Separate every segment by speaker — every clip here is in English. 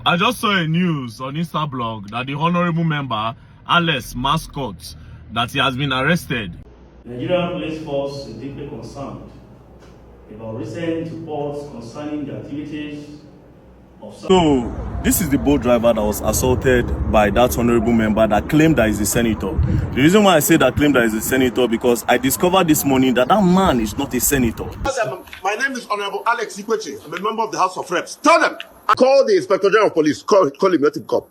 Speaker 1: I just saw a news on Instablog that the honorable member, Alex Mascot, that he has been arrested.
Speaker 2: The Nigerian police force is deeply concerned about recent reports concerning the activities of some...
Speaker 3: So, this is the boat driver that was assaulted by that honorable member that claimed that he's a senator. The reason why I say that claimed that he's a senator because I discovered this morning that that man is not a senator.
Speaker 4: My name is Honorable Alex Ikwechegh. I'm a member of the House of Reps. Tell them! Call the Inspector General of Police. Call him, let him come.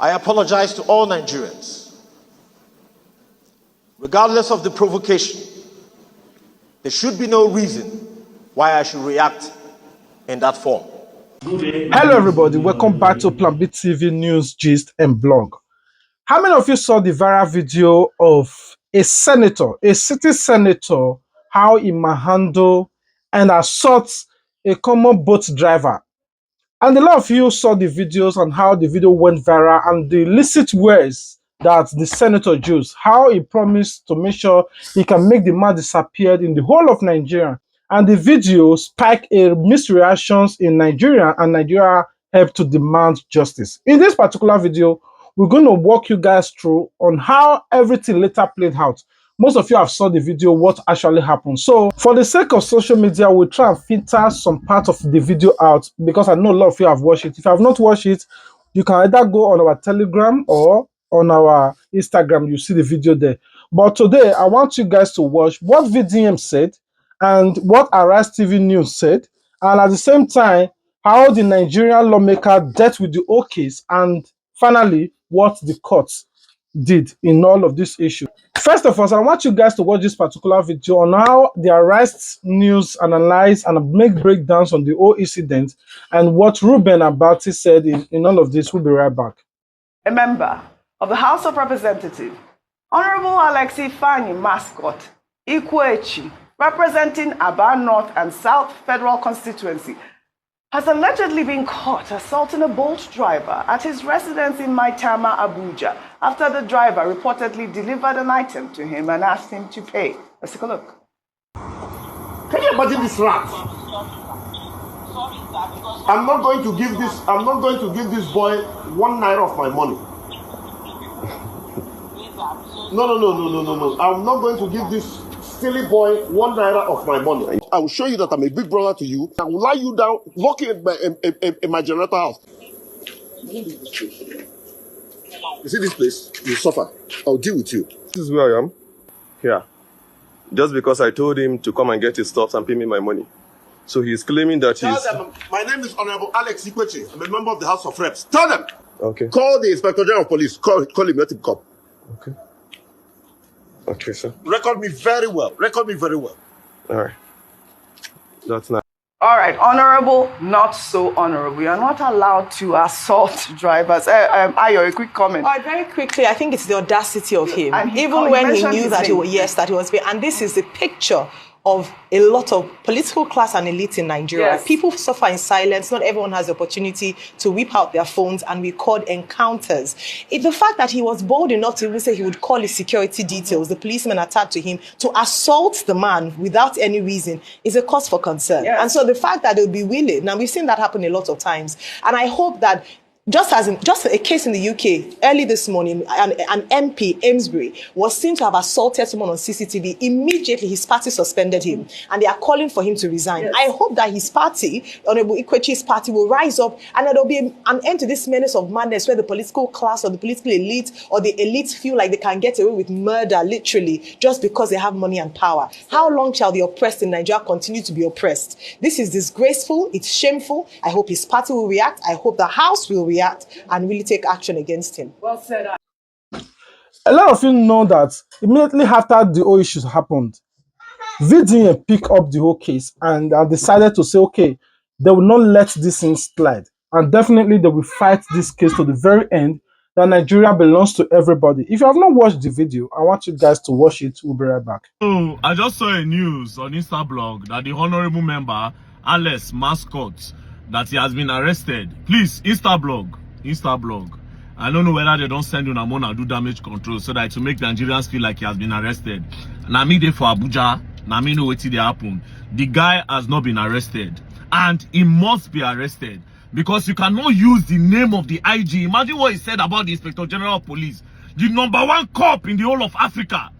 Speaker 5: I apologize to all Nigerians. Regardless of the provocation, there should be no reason why I should react in that form.
Speaker 6: Hello everybody, welcome back to Plan B TV News, Gist and Blog. How many of you saw the viral video of a senator, a city senator, how he manhandled and assault a common boat driver? And a lot of you saw the videos on how the video went viral and the illicit words that the senator used, how he promised to make sure he can make the man disappear in the whole of Nigeria. And the video spiked a mixed reactions in Nigeria, and Nigeria helped to demand justice. In this particular video, we're going to walk you guys through on how everything later played out. Most of you have saw the video, what actually happened. So for the sake of social media, we'll try and filter some part of the video out because I know a lot of you have watched it. If you have not watched it, you can either go on our Telegram or on our Instagram. You see the video there. But today, I want you guys to watch what VDM said and what Arise TV News said, and at the same time, how the Nigerian lawmaker dealt with the whole case, and finally, what the courts did in all of this issue. First of all, I want you guys to watch this particular video on how the Arise News analyze and make breakdowns on the whole incident and what Ruben Abati said in all of this. We'll be right back.
Speaker 7: A member of the House of Representatives, Honorable Alexi Fanyi Mascot, Ikwechegh, representing Aba North and South Federal Constituency, has allegedly been caught assaulting a boat driver at his residence in Maitama, Abuja, after the driver reportedly delivered an item to him and asked him to pay. Let's take a look.
Speaker 4: Can you imagine this rat? I'm not going to give this boy 1 naira of my money. No. I'm not going to give this silly boy 1 naira of my money. I will show you that I'm a big brother to you. I will lie you down, lock you in my generator house. You see this place? You suffer. I'll deal with you.
Speaker 3: This is where I am. Yeah. Just because I told him to come and get his stuff and pay me my money. So he's claiming that he's...
Speaker 4: Tell them, my name is Honorable Alex Ikwechegh. I'm a member of the House of Reps. Tell them!
Speaker 3: Okay.
Speaker 4: Call the Inspector General of Police. Call him, let him come.
Speaker 3: Okay. Okay, sir.
Speaker 4: Record me very well.
Speaker 3: All right. That's nice.
Speaker 7: All right, honorable, not so honorable. You are not allowed to assault drivers. Ayo, a quick comment.
Speaker 8: Very quickly, I think it's the audacity of him.
Speaker 7: And
Speaker 8: even when he knew that
Speaker 7: he
Speaker 8: was, and this is the picture of a lot of political class and elite in Nigeria.
Speaker 7: Yes.
Speaker 8: People suffer in silence. Not everyone has the opportunity to whip out their phones and record encounters. The fact that he was bold enough to even say he would call his security details, the policeman attached to him, to assault the man without any reason is a cause for concern.
Speaker 7: Yes.
Speaker 8: And so the fact that they'll be willing, now we've seen that happen a lot of times, and I hope that just a case in the UK, early this morning, an MP, Amesbury, was seen to have assaulted someone on CCTV. Immediately, his party suspended him, and they are calling for him to resign. Yes. I hope that his party, Honorable Ikwechegh's party, will rise up, and there will be an end to this menace of madness where the political class or the political elite or the elites feel like they can get away with murder, literally, just because they have money and power. How long shall the oppressed in Nigeria continue to be oppressed? This is disgraceful. It's shameful. I hope his party will react. I hope the House will react and really take action against him.
Speaker 7: Well said.
Speaker 6: A lot of you know that immediately after the whole issues happened, VDM picked up the whole case and decided to say, okay, they will not let this thing slide. And definitely they will fight this case to the very end, that Nigeria belongs to everybody. If you have not watched the video, I want you guys to watch it. We'll be right back.
Speaker 1: So I just saw a news on Instablog that the honorable member, Alex Mascot, that he has been arrested. Please, Instablog. I don't know whether they don't send him a do damage control so that to make Nigerians feel like he has been arrested. Now me there for Abuja, now me know what they happen. The guy has not been arrested, and he must be arrested. because you cannot use the name of the IG. Imagine what he said about the Inspector General of Police, the #1 cop in the whole of Africa.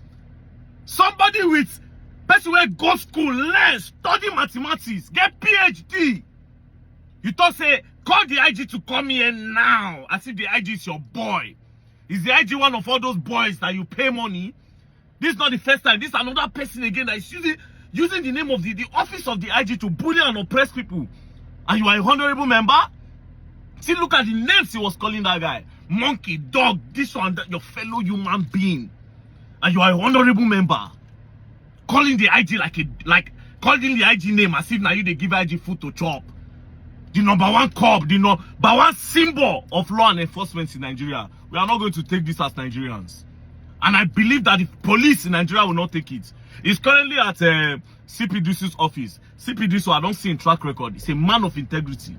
Speaker 1: Somebody with person where go school, learn, study mathematics, get PhD. You thought say call the IG to come here now, as if the IG is your boy. Is the IG one of all those boys that you pay money? This is not the first time. This is another person again that is using the name of the office of the IG to bully and oppress people. And you are a honorable member? See, look at the names he was calling that guy. Monkey, dog, this one, that, your fellow human being. And you are a honorable member. Calling the IG like calling the IG name as if now you they give IG food to chop. The #1 cop, the #1 symbol of law and enforcement in Nigeria. We are not going to take this as Nigerians. And I believe that the police in Nigeria will not take it. He's currently at CP Dusu's office. CP Dusu, I don't see in track record. He's a man of integrity.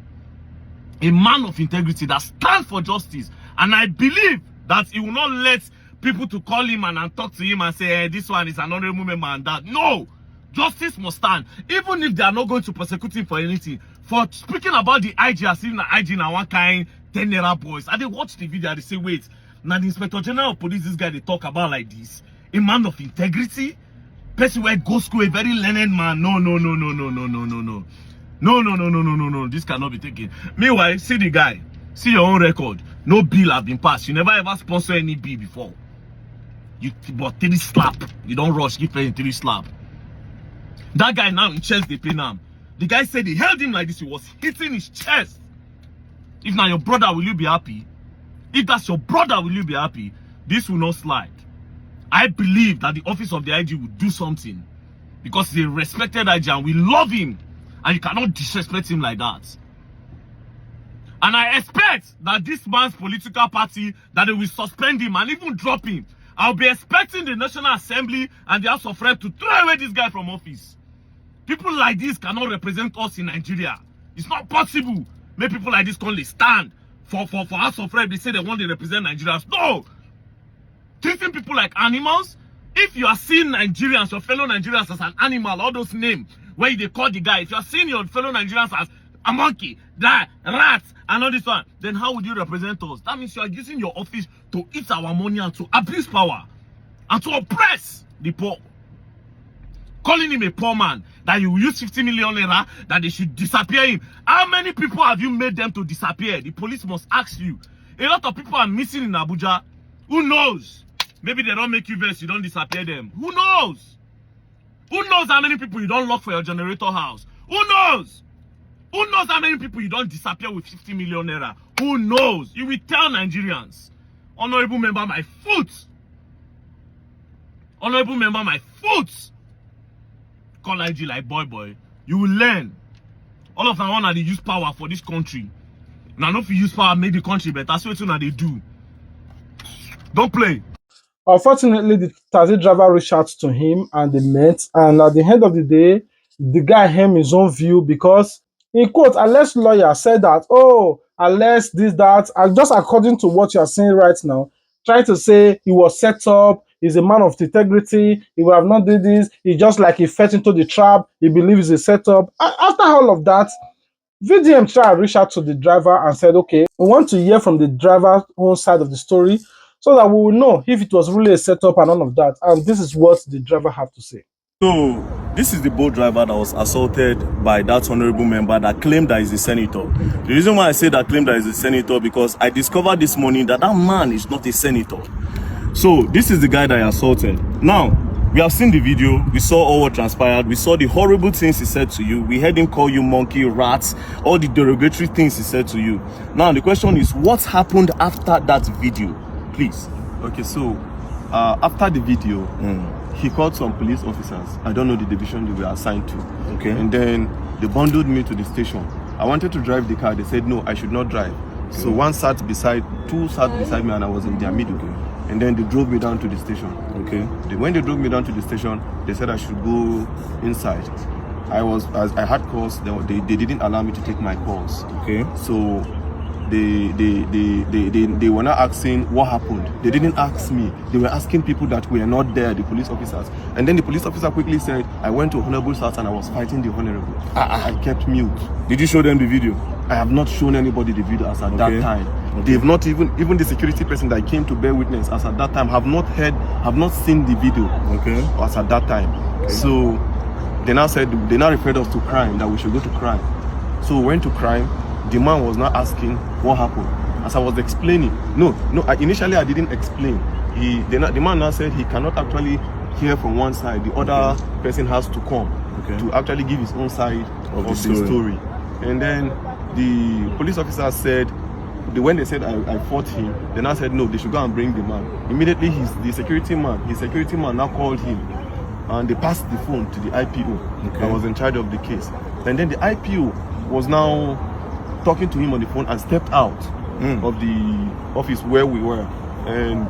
Speaker 1: A man of integrity that stands for justice. And I believe that he will not let people to call him and talk to him and say, hey, this one is an honorable member and that. No! Justice must stand. Even if they are not going to prosecute him for anything. For speaking about the IG as if the IG now one kind 10 naira boys. And they watch the video and they say, wait, now the Inspector General of Police, this guy they talk about like this. A man of integrity? Person where go school, a very learned man. No. No. This cannot be taken. Meanwhile, see the guy. See your own record. No bill have been passed. You never ever sponsor any bill before. You but 3 slap. You don't rush, give him 3 slap. That guy now in chest they pay now. The guy said he held him like this. He was hitting his chest. If now your brother, will you be happy? If that's your brother, will you be happy? This will not slide. I believe that the office of the IG will do something. Because he's a respected IG and we love him. And you cannot disrespect him like that. And I expect that this man's political party, that they will suspend him and even drop him. I'll be expecting the National Assembly and the House of Reps to throw away this guy from office. People like this cannot represent us in Nigeria. It's not possible. Make people like this only stand for House of Reps. They say they want to represent Nigerians. No! Treating people like animals. If you are seeing Nigerians, your fellow Nigerians as an animal, all those names where they call the guy, if you are seeing your fellow Nigerians as a monkey, that rat, and all this one, then how would you represent us? That means you are using your office to eat our money and to abuse power and to oppress the poor. Calling him a poor man, that you will use 50 million naira, that they should disappear him. How many people have you made them to disappear? The police must ask you. A lot of people are missing in Abuja. Who knows? Maybe they don't make you vex, you don't disappear them. Who knows? Who knows how many people you don't lock for your generator house? Who knows? Who knows how many people you don't disappear with 50 million naira? Who knows? You will tell Nigerians. Honorable member, my foot. Honorable member, my foot. Call IG like boy. You will learn. All of them want to use power for this country. Now, not if you use power, make the country better. That's what they do. Don't play.
Speaker 6: Unfortunately, the taxi driver reached out to him and they met. And at the end of the day, the guy had his own view because, in quote, Alex lawyer said that, oh, Alex, this, that, and just according to what you are saying right now, trying to say he was set up, he's a man of integrity, he would have not did this, he just like he fell into the trap, he believes it's a setup. After all of that, VDM tried to reach out to the driver and said, okay, we want to hear from the driver's own side of the story so that we will know if it was really a setup and all of that. And this is what the driver have to say.
Speaker 3: So, this is the boat driver that was assaulted by that honorable member that claimed that he's a senator. The reason why I say that claimed that he's a senator, because I discovered this morning that that man is not a senator. So, this is the guy that I assaulted. Now, we have seen the video, we saw all what transpired, we saw the horrible things he said to you, we heard him call you monkey, rats, all the derogatory things he said to you. Now, the question is, what happened after that video? Please.
Speaker 9: Okay, so, after the video, he called some police officers. I don't know the division they were assigned to.
Speaker 3: Okay.
Speaker 9: And then they bundled me to the station. I wanted to drive the car. They said, no, I should not drive. Okay. So two sat beside me and I was in their middle. Okay. And then they drove me down to the station.
Speaker 3: Okay.
Speaker 9: When they drove me down to the station, they said I should go inside. I had calls. They didn't allow me to take my calls.
Speaker 3: Okay.
Speaker 9: So they were not asking what happened. They didn't ask me. They were asking people that were not there, the police officers. And then the police officer quickly said, I went to Honorable's house and I was fighting the Honorable. I kept mute.
Speaker 3: Did you show them the video?
Speaker 9: I have not shown anybody the video as at that time. They've not even the security person that came to bear witness as at that time have not seen the video as at that time. So they now referred us to crime, that we should go to crime. So we went to crime. The man was now asking what happened. As I was explaining, initially I didn't explain. The man now said he cannot actually hear from one side. The other person has to come to actually give his own side of the story. And then the police officer said, when they said I fought him, then I said no, they should go and bring the man. Immediately his security man now called him, and they passed the phone to the IPO that was in charge of the case. And then the IPO was now talking to him on the phone and stepped out of the office where we were. And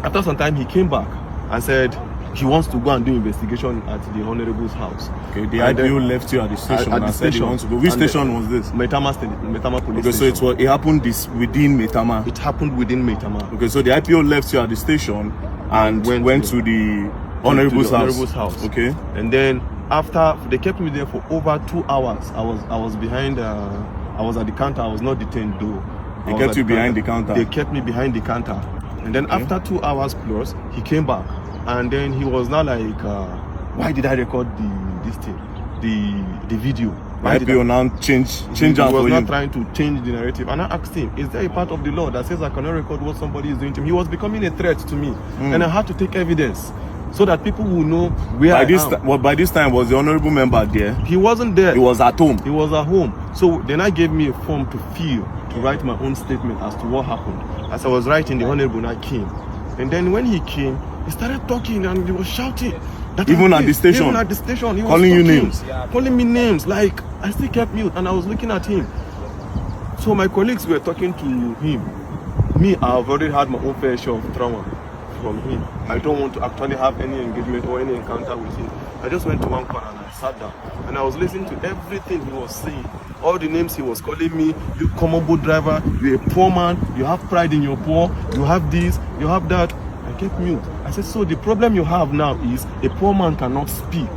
Speaker 9: after some time he came back and said he wants to go and do investigation at the Honorable's house. Okay, the IPO left you at the station and said he wants to go. Which station was this? Metama police station. So it happened within Metama? It happened within Metama. Okay, so the IPO left you at the station and went to the Honorable's house. Okay. And then after, they kept me there for over 2 hours. I was behind, I was at the counter. I was not detained though. They kept you behind the counter? They kept me behind the counter. And then after 2 hours plus, he came back. And then he was now like, why did I record the video? Why did I now change He was not trying to change the narrative. And I asked him, is there a part of the law that says I cannot record what somebody is doing to me? He was becoming a threat to me. And I had to take evidence so that people will know where I am. By this time, was the honorable member there? He wasn't there. He was at home. He was at home. So then I gave me a form to fill, to write my own statement as to what happened. As I was writing, the honorable now came. And then when he came, he started talking and he was shouting. Even at the station? Even at the station. He was calling you names? Calling me names. Like, I still kept mute and I was looking at him. So my colleagues were talking to him. Me, I've already had my own fair share of trauma from him. I don't want to actually have any engagement or any encounter with him. I just went to one corner and I sat down. And I was listening to everything he was saying. All the names he was calling me. You common boat driver, you're a poor man, you have pride in your poor, you have this, you have that. I kept mute. I said, so the problem you have now is a poor man cannot speak,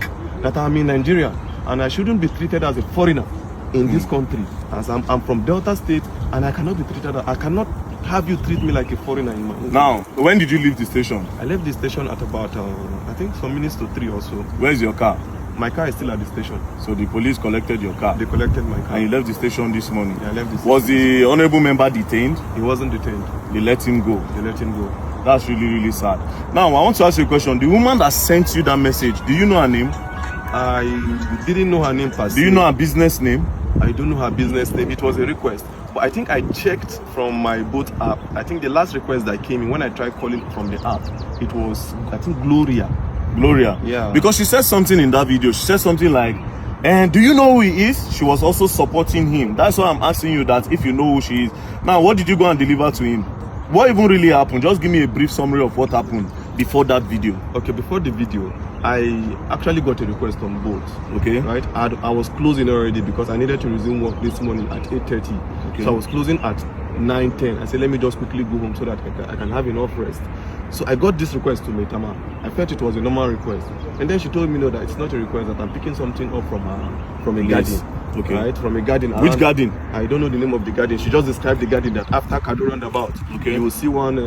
Speaker 9: that I'm in Nigeria and I shouldn't be treated as a foreigner in this country, as I'm from Delta State and I cannot be treated, I cannot have you treat me like a foreigner in my own. Now, when did you leave the station? I left the station at about, I think some minutes to 3 or so. Where's your car? My car is still at the station. So the police collected your car? They collected my car. And you left the station this morning? Yeah, I left the station. Was the honorable member detained? He wasn't detained. They let him go? They let him go. That's really, really sad. Now, I want to ask you a question. The woman that sent you that message, do you know her name? I didn't know her name per se. Do you know her business name? I don't know her business name. It was a request. But I think I checked from my boat app. I think the last request that came in, when I tried calling from the app, it was, I think, Gloria. Gloria? Yeah. Because she said something in that video. She said something like, and do you know who he is? She was also supporting him. That's why I'm asking you that if you know who she is. Now, what did you go and deliver to him? What even really happened? Just give me a brief summary of what happened before that video. Okay, before the video, I actually got a request on boat. Okay. Right? I was closing already because I needed to resume work this morning at 8:30. Okay. So I was closing at 9:10. I said, let me just quickly go home so that I can have enough rest. So I got this request to Metama. I felt it was a normal request. And then she told me, no, that it's not a request, that I'm picking something up from a garden. Okay. Right? From a garden. Which garden? I don't know the name of the garden. She just described the garden that after Kado roundabout, okay, you will see one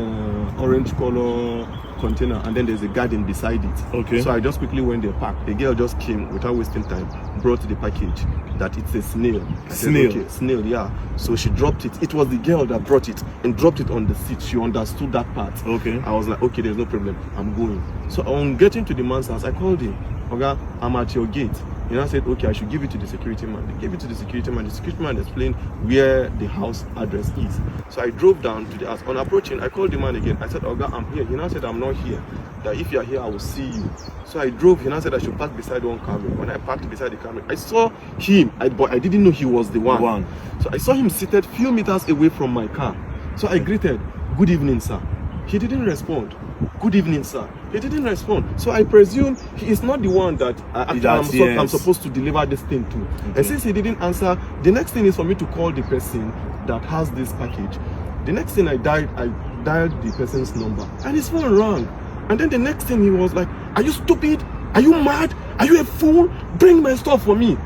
Speaker 9: orange color container and then there's a garden beside it. Okay. So I just quickly went there, parked. The girl just came without wasting time, brought the package that it's a snail. Snail? Okay, snail, yeah. So she dropped it. It was the girl that brought it and dropped it on the seat. She understood that part. Okay. I was like, okay, there's no problem. I'm going. So on getting to the man's house, I called him. Okay, I'm at your gate. He now said, okay, I should give it to the security man. They gave it to the security man. The security man explained where the house address is. So I drove down to the house. On approaching, I called the man again. I said, Oga, I'm here. He now said, I'm not here. That if you're here, I will see you. So I drove. He now said I should park beside one car. When I parked beside the car, I saw him, but I didn't know he was the one. So I saw him seated few meters away from my car. So I greeted, good evening, sir. He didn't respond. Good evening, sir. He didn't respond. So I presume he is not the one that I'm supposed to deliver this thing to. Okay. And since he didn't answer, the next thing is for me to call the person that has this package. The next thing I dialed the person's number and his phone rang. And then the next thing he was like, are you stupid? Are you mad? Are you a fool? Bring my stuff for me.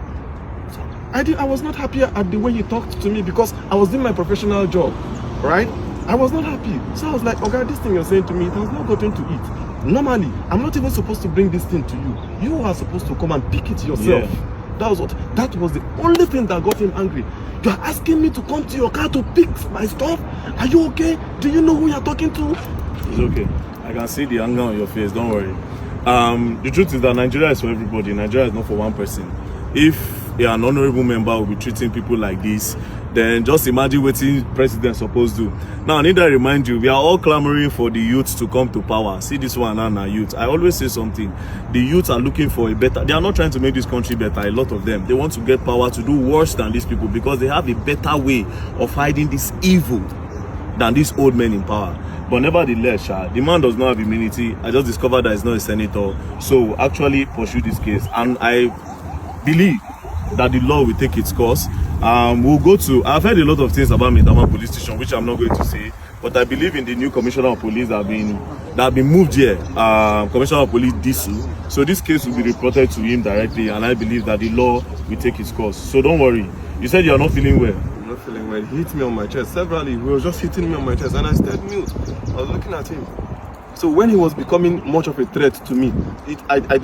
Speaker 9: So I was not happy at the way he talked to me because I was doing my professional job, right? I was not happy. So I was like, okay, this thing you're saying to me, it has not gotten to it. Normally, I'm not even supposed to bring this thing to you. You are supposed to come and pick it yourself. Yeah. That was the only thing that got him angry. You are asking me to come to your car to pick my stuff? Are you okay? Do you know who you're talking to?
Speaker 3: It's okay. I can see the anger on your face, don't worry. The truth is that Nigeria is for everybody. Nigeria is not for one person. If an honorable member will be treating people like this, then just imagine what the president supposed to do. Now, I need to remind you, we are all clamoring for the youth to come to power. See this one now, youth. I always say something. The youth are looking for a better... They are not trying to make this country better, a lot of them. They want to get power to do worse than these people because they have a better way of hiding this evil than these old men in power. But nevertheless, the man does not have immunity. I just discovered that he's not a senator. So actually pursue this case. And I believe that the law will take its course. We'll go to... I've heard a lot of things about Maitama police station, which I'm not going to say. But I believe in the new commissioner of police that have been moved here. Commissioner of police Disu. So this case will be reported to him directly. And I believe that the law will take its course. So don't worry. You said you're not feeling well.
Speaker 9: I'm not feeling well. He hit me on my chest severally. He was just hitting me on my chest and I stayed mute. I was looking at him. So when he was becoming much of a threat to me,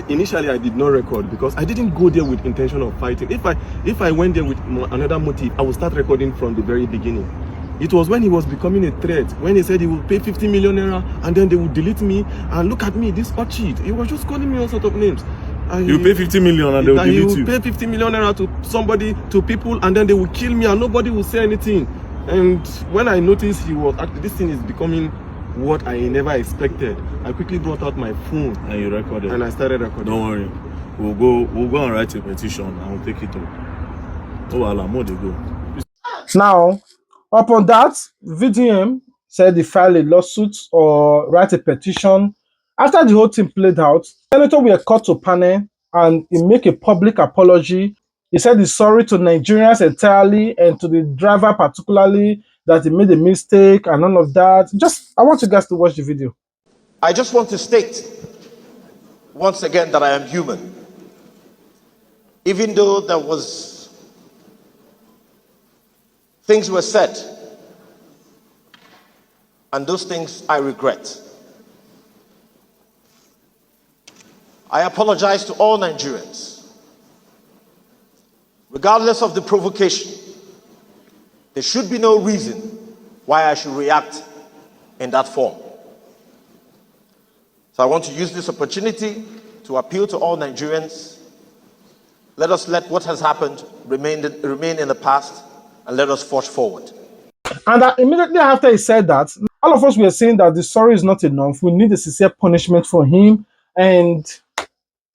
Speaker 9: initially I did not record because I didn't go there with intention of fighting. If I went there with another motive, I would start recording from the very beginning. It was when he was becoming a threat, when he said he would pay 50 million naira and then they would delete me and look at me, this orchid. He was just calling me all sorts of names.
Speaker 3: You pay 50 million and they will delete you.
Speaker 9: He would pay 50 million naira to somebody, to people, and then they would kill me and nobody would say anything. And when I noticed this thing is becoming what I never expected, I quickly brought out my phone
Speaker 3: and you recorded.
Speaker 9: And I started recording.
Speaker 3: Don't worry, we'll go and write a petition and we'll take it up. Oh, more they go.
Speaker 6: Now, upon that, VDM said he filed a lawsuit or write a petition. After the whole thing played out, Senator were called to panel and he make a public apology. He said he's sorry to Nigerians entirely and to the driver particularly, that he made a mistake and all of that. I want you guys to watch the video.
Speaker 5: I just want to state once again that I am human. Even though things were said, and those things I regret. I apologize to all Nigerians. Regardless of the provocation, there should be no reason why I should react in that form. So I want to use this opportunity to appeal to all Nigerians. Let us let what has happened remain in the past and let us forge forward.
Speaker 6: And immediately after he said that, all of us were saying that the sorry is not enough. We need a sincere punishment for him. And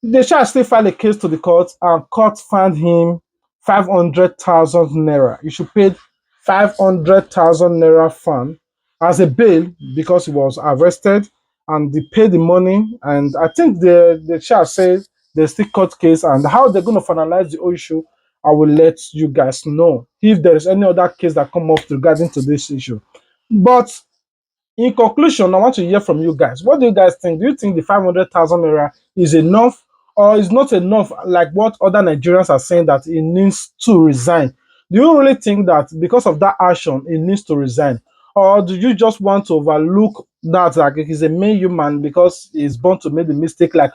Speaker 6: they shall still file a case to the court, and court found him 500,000 naira. He should pay 500,000 naira fine as a bail because he was arrested, and they paid the money. And I think the shall say there's still court case, and how they're going to finalize the whole issue, I will let you guys know if there is any other case that come up regarding to this issue. But in conclusion, I want to hear from you guys. What do you guys think? Do you think the 500,000 naira is enough or is not enough, like what other Nigerians are saying that he needs to resign? Do you really think that because of that action, he needs to resign? Or do you just want to overlook that, like he's a mere human because he's born to make the mistake like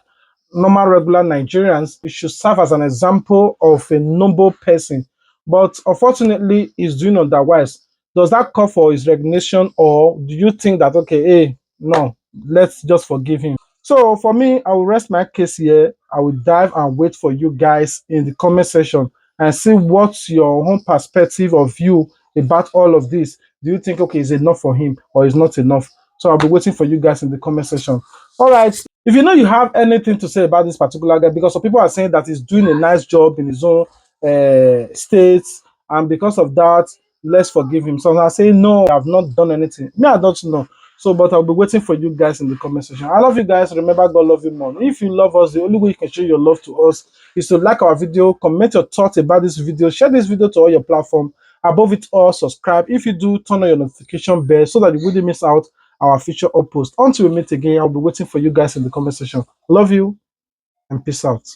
Speaker 6: normal, regular Nigerians? It should serve as an example of a noble person. But unfortunately, he's doing otherwise. Does that call for his resignation, or do you think that, okay, hey, no, let's just forgive him? So for me, I will rest my case here. I will dive and wait for you guys in the comment section and see what's your own perspective of view about all of this. Do you think, okay, is enough for him or is not enough? So I'll be waiting for you guys in the comment section. All right. If you know you have anything to say about this particular guy, because some people are saying that he's doing a nice job in his own states, and because of that, let's forgive him. So I say, no, I have not done anything. Me, I don't know. So, but I'll be waiting for you guys in the comment section. I love you guys. Remember, God love you more. If you love us, the only way you can show your love to us is to like our video, comment your thoughts about this video, share this video to all your platforms. Above it all, subscribe. If you do, turn on your notification bell so that you wouldn't miss out our future uppost. Until we meet again, I'll be waiting for you guys in the comment section. Love you and peace out.